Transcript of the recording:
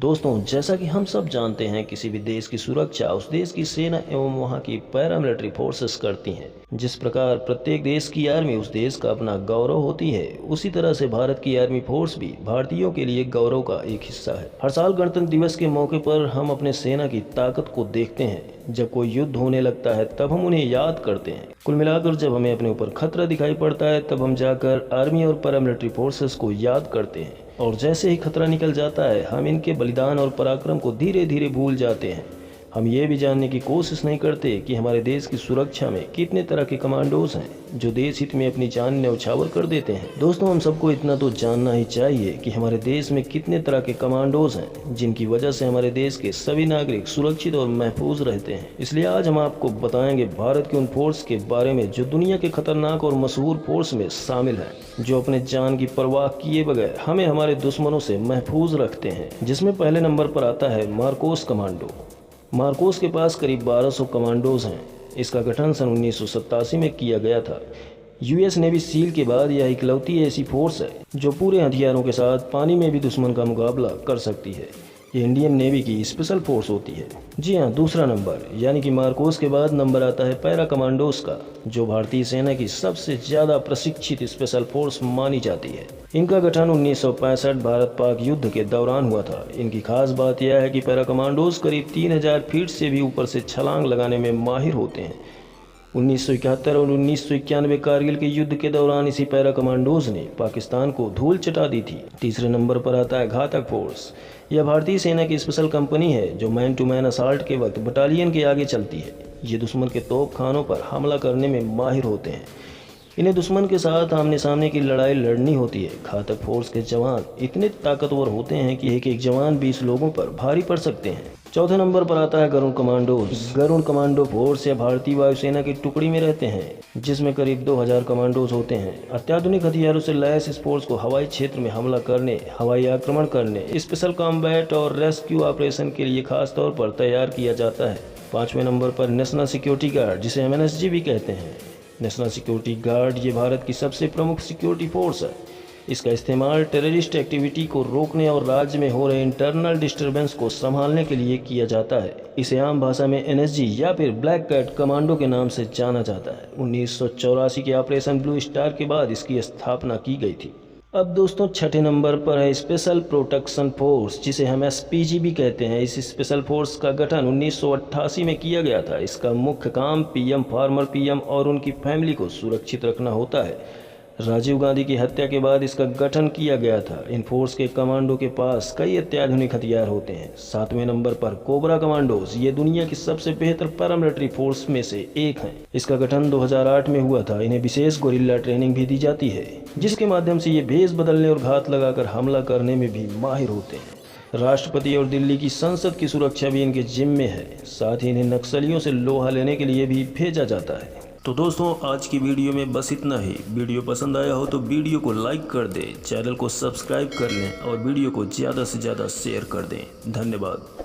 दोस्तों, जैसा कि हम सब जानते हैं, किसी भी देश की सुरक्षा उस देश की सेना एवं वहां की पैरामिलिट्री फोर्सेस करती हैं। जिस प्रकार प्रत्येक देश की आर्मी उस देश का अपना गौरव होती है, उसी तरह से भारत की आर्मी फोर्स भी भारतीयों के लिए गौरव का एक हिस्सा है। हर साल गणतंत्र दिवस के मौके पर हम अपने सेना की ताकत को देखते हैं। जब कोई युद्ध होने लगता है तब हम उन्हें याद करते हैं। कुल मिलाकर जब हमें अपने ऊपर खतरा दिखाई पड़ता है तब हम जाकर आर्मी और पैरामिलिट्री फोर्सेस को याद करते हैं, और जैसे ही खतरा निकल जाता है हम इनके बलिदान और पराक्रम को धीरे धीरे भूल जाते हैं। हम ये भी जानने की कोशिश नहीं करते कि हमारे देश की सुरक्षा में कितने तरह के कमांडोज हैं जो देश हित में अपनी जान न्यौछावर कर देते हैं। दोस्तों, हम सबको इतना तो जानना ही चाहिए कि हमारे देश में कितने तरह के कमांडोज हैं जिनकी वजह से हमारे देश के सभी नागरिक सुरक्षित और महफूज रहते हैं। इसलिए आज हम आपको बताएंगे भारत के उन फोर्स के बारे में जो दुनिया के खतरनाक और मशहूर फोर्स में शामिल हैं, जो अपने जान की परवाह किए बगैर हमें हमारे दुश्मनों से महफूज रखते हैं। जिसमें पहले नंबर पर आता है मार्कोस कमांडो। मार्कोस के पास करीब 1200 कमांडोज हैं। इसका गठन सन 1987 में किया गया था। यूएस नेवी सील के बाद यह इकलौती ऐसी फोर्स है जो पूरे हथियारों के साथ पानी में भी दुश्मन का मुकाबला कर सकती है। ये इंडियन नेवी की स्पेशल फोर्स होती है। जी हाँ, दूसरा नंबर यानी कि मार्कोस के बाद नंबर आता है पैरा कमांडोज का, जो भारतीय सेना की सबसे ज़्यादा प्रशिक्षित स्पेशल फोर्स मानी जाती है। इनका गठन 1965 भारत पाक युद्ध के दौरान हुआ था। इनकी खास बात यह है कि पैरा कमांडोज करीब 3000 फीट से भी ऊपर से छलांग लगाने में माहिर होते हैं। 1971 और 1991 कारगिल के युद्ध के दौरान इसी पैरा कमांडोज ने पाकिस्तान को धूल चटा दी थी। तीसरे नंबर पर आता है घातक फोर्स। यह भारतीय सेना की स्पेशल कंपनी है जो मैन टू मैन असॉल्ट के वक्त बटालियन के आगे चलती है। ये दुश्मन के तोप खानों पर हमला करने में माहिर होते हैं। इन्हें दुश्मन के साथ आमने सामने की लड़ाई लड़नी होती है। घातक फोर्स के जवान इतने ताकतवर होते हैं कि एक एक जवान 20 लोगों पर भारी पड़ सकते हैं। चौथे नंबर पर आता है Garud commandos. Garud commando force या भारतीय वायुसेना की टुकड़ी में रहते हैं, जिसमें करीब 2000 कमांडोज होते हैं। अत्याधुनिक हथियारों से लैस इस फोर्स को हवाई क्षेत्र में हमला करने, हवाई आक्रमण करने, स्पेशल कॉम्बैट और रेस्क्यू ऑपरेशन के लिए खास तौर पर तैयार किया जाता है। पांचवें नंबर पर नेशनल सिक्योरिटी गार्ड, जिसे MNSG भी कहते हैं। नेशनल सिक्योरिटी गार्ड ये भारत की सबसे प्रमुख सिक्योरिटी फोर्स है। इसका इस्तेमाल टेररिस्ट एक्टिविटी को रोकने और राज्य में हो रहे इंटरनल डिस्टर्बेंस को संभालने के लिए किया जाता है। इसे आम भाषा में NSG या फिर ब्लैक कैट कमांडो के नाम से जाना जाता है। 1984 के ऑपरेशन ब्लू स्टार के बाद इसकी स्थापना की गई थी। अब दोस्तों, छठे नंबर पर है स्पेशल प्रोटेक्शन फोर्स, जिसे हम SPG भी कहते हैं। इस स्पेशल फोर्स का गठन 1988 में किया गया था। इसका मुख्य काम PM, फार्मर PM और उनकी फैमिली को सुरक्षित रखना होता है। राजीव गांधी की हत्या के बाद इसका गठन किया गया था। इन फोर्स के कमांडो के पास कई अत्याधुनिक हथियार होते हैं। सातवें नंबर पर कोबरा कमांडोज, ये दुनिया की सबसे बेहतर पैरामिलिट्री फोर्स में से एक हैं। इसका गठन 2008 में हुआ था। इन्हें विशेष गोरिल्ला ट्रेनिंग भी दी जाती है, जिसके माध्यम से ये भेष बदलने और घात लगाकर हमला करने में भी माहिर होते हैं। राष्ट्रपति और दिल्ली की संसद की सुरक्षा भी इनके जिम्मे है। साथ ही इन्हें नक्सलियों से लोहा लेने के लिए भी भेजा जाता है। तो दोस्तों, आज की वीडियो में बस इतना ही। वीडियो पसंद आया हो तो वीडियो को लाइक कर दें, चैनल को सब्सक्राइब कर लें और वीडियो को ज़्यादा से ज़्यादा शेयर कर दें। धन्यवाद।